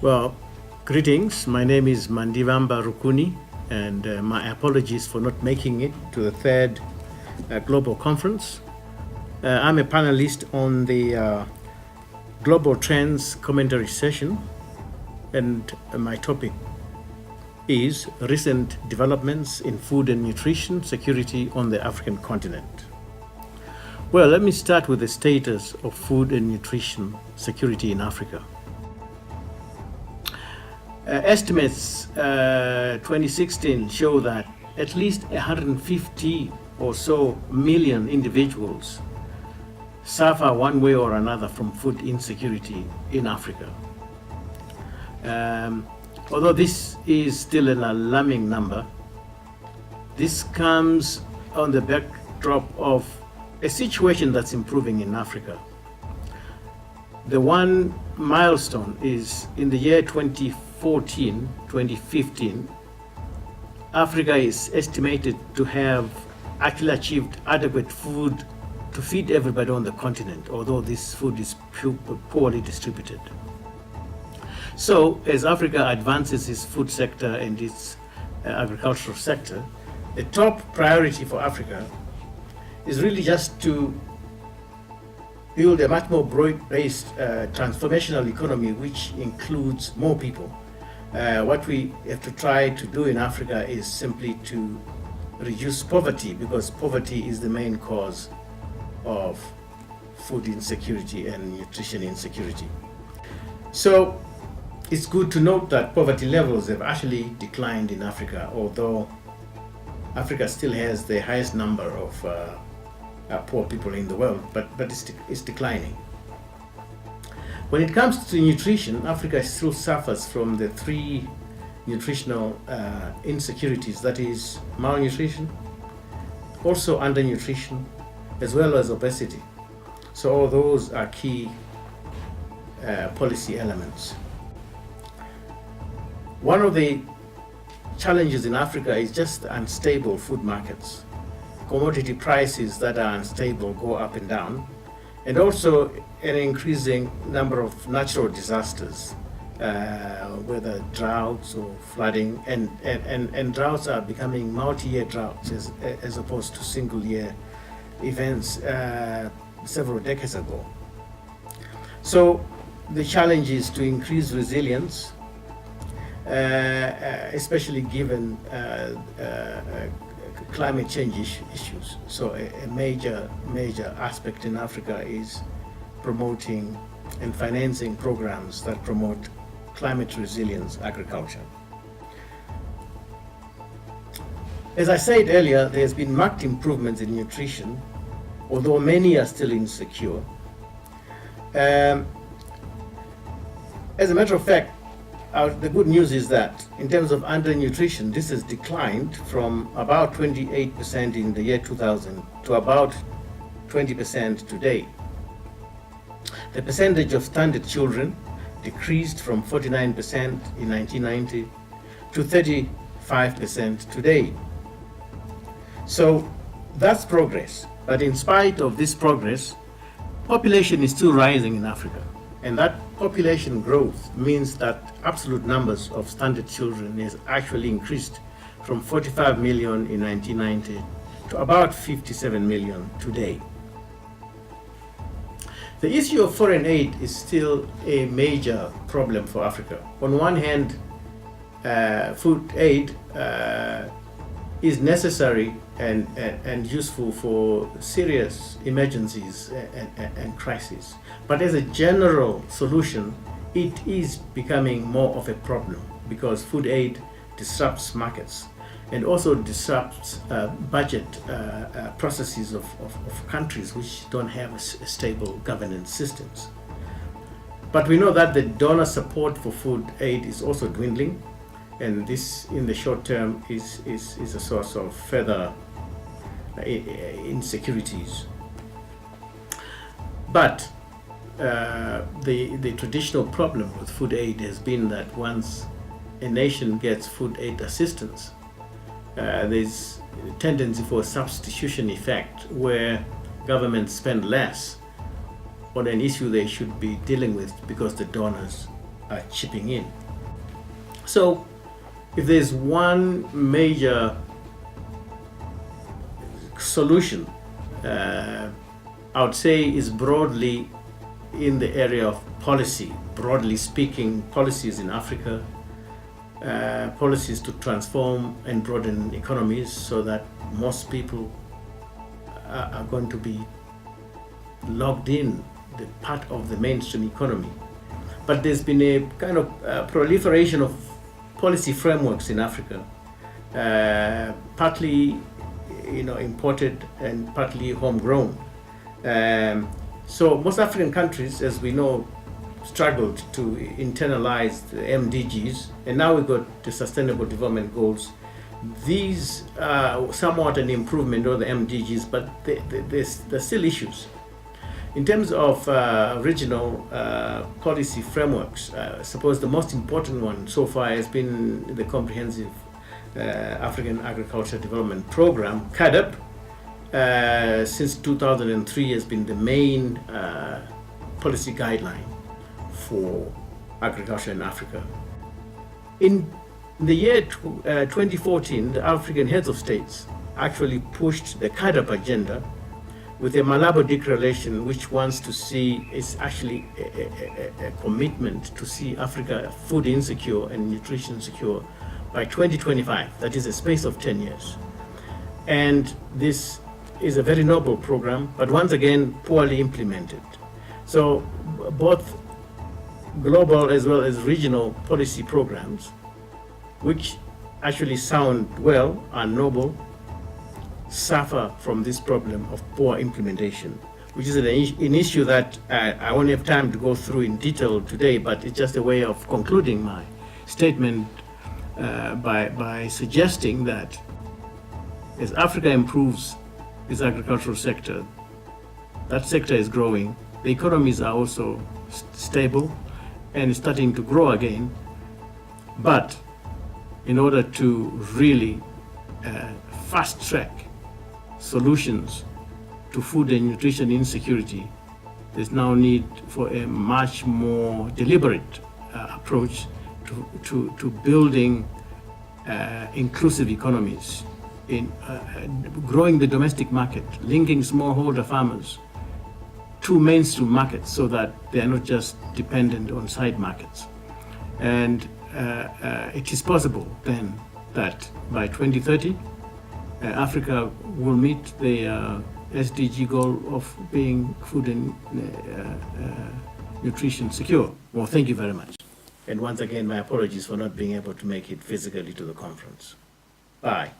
Well, greetings. My name is Mandivamba Rukuni, and my apologies for not making it to the third global conference. I'm a panelist on the Global Trends Commentary session, and my topic is recent developments in food and nutrition security on the African continent. Well, let me start with the status of food and nutrition security in Africa. Estimates 2016 show that at least 150 or so million individuals suffer one way or another from food insecurity in Africa. Although this is still an alarming number, this comes on the backdrop of a situation that's improving in Africa. The one milestone is in the year 2015, Africa is estimated to have actually achieved adequate food to feed everybody on the continent, although this food is poorly distributed. So as Africa advances its food sector and its agricultural sector, the top priority for Africa is really just to build a much more broad-based transformational economy which includes more people. What we have to try to do in Africa is simply to reduce poverty, because poverty is the main cause of food insecurity and nutrition insecurity. So it's good to note that poverty levels have actually declined in Africa, although Africa still has the highest number of poor people in the world, but it's declining. When it comes to nutrition, Africa still suffers from the three nutritional insecurities, that is malnutrition, also undernutrition, as well as obesity. So all those are key policy elements. One of the challenges in Africa is just unstable food markets. Commodity prices that are unstable go up and down, and also an increasing number of natural disasters, whether droughts or flooding, and droughts are becoming multi-year droughts as opposed to single-year events several decades ago. So the challenge is to increase resilience, especially given climate change issues. So a major aspect in Africa is promoting and financing programs that promote climate resilience agriculture. As I said earlier, there's been marked improvements in nutrition, although many are still insecure. As a matter of fact, the good news is that in terms of undernutrition, this has declined from about 28% in the year 2000 to about 20% today. The percentage of stunted children decreased from 49% in 1990 to 35% today. So that's progress. But in spite of this progress, population is still rising in Africa. And that population growth means that absolute numbers of stunted children is actually increased from 45 million in 1990 to about 57 million today. The issue of foreign aid is still a major problem for Africa. On one hand, food aid is necessary and useful for serious emergencies and crises. But as a general solution, it is becoming more of a problem because food aid disrupts markets and also disrupts budget processes of countries which don't have stable governance systems. But we know that the donor support for food aid is also dwindling, and this in the short term is a source of further insecurities. But the traditional problem with food aid has been that once a nation gets food aid assistance, there's a tendency for a substitution effect where governments spend less on an issue they should be dealing with because the donors chipping in. So if there's one major solution, I would say is broadly in the area of policy, broadly speaking, policies in Africa, policies to transform and broaden economies so that most people are going to be logged in, the part of the mainstream economy. But there's been a kind of proliferation of policy frameworks in Africa, partly imported and partly homegrown. So most African countries, as we know, struggled to internalize the MDGs, and now we've got the Sustainable Development Goals. These are somewhat an improvement over the MDGs, but there's still issues. In terms of regional policy frameworks, I suppose the most important one so far has been the Comprehensive African Agriculture Development Program, CAADP. Since 2003 has been the main policy guideline for agriculture in Africa. In the year 2014, the African heads of states actually pushed the CAADP agenda with a Malabo Declaration, which wants to see, is actually a commitment to see Africa food insecure and nutrition secure by 2025. That is a space of 10 years. And this is a very noble program, but once again, poorly implemented. So both global as well as regional policy programs, which actually sound well and noble, suffer from this problem of poor implementation, which is an issue that I won't have time to go through in detail today, but it's just a way of concluding my statement by suggesting that as Africa improves its agricultural sector, that sector is growing, the economies are also stable and starting to grow again. But in order to really fast track solutions to food and nutrition insecurity, there's now need for a much more deliberate approach to building inclusive economies, in growing the domestic market, linking smallholder farmers to mainstream markets so that they are not just dependent on side markets. And it is possible then that by 2030, Africa will meet the SDG goal of being food and nutrition secure. Well, thank you very much. And once again, my apologies for not being able to make it physically to the conference. Bye.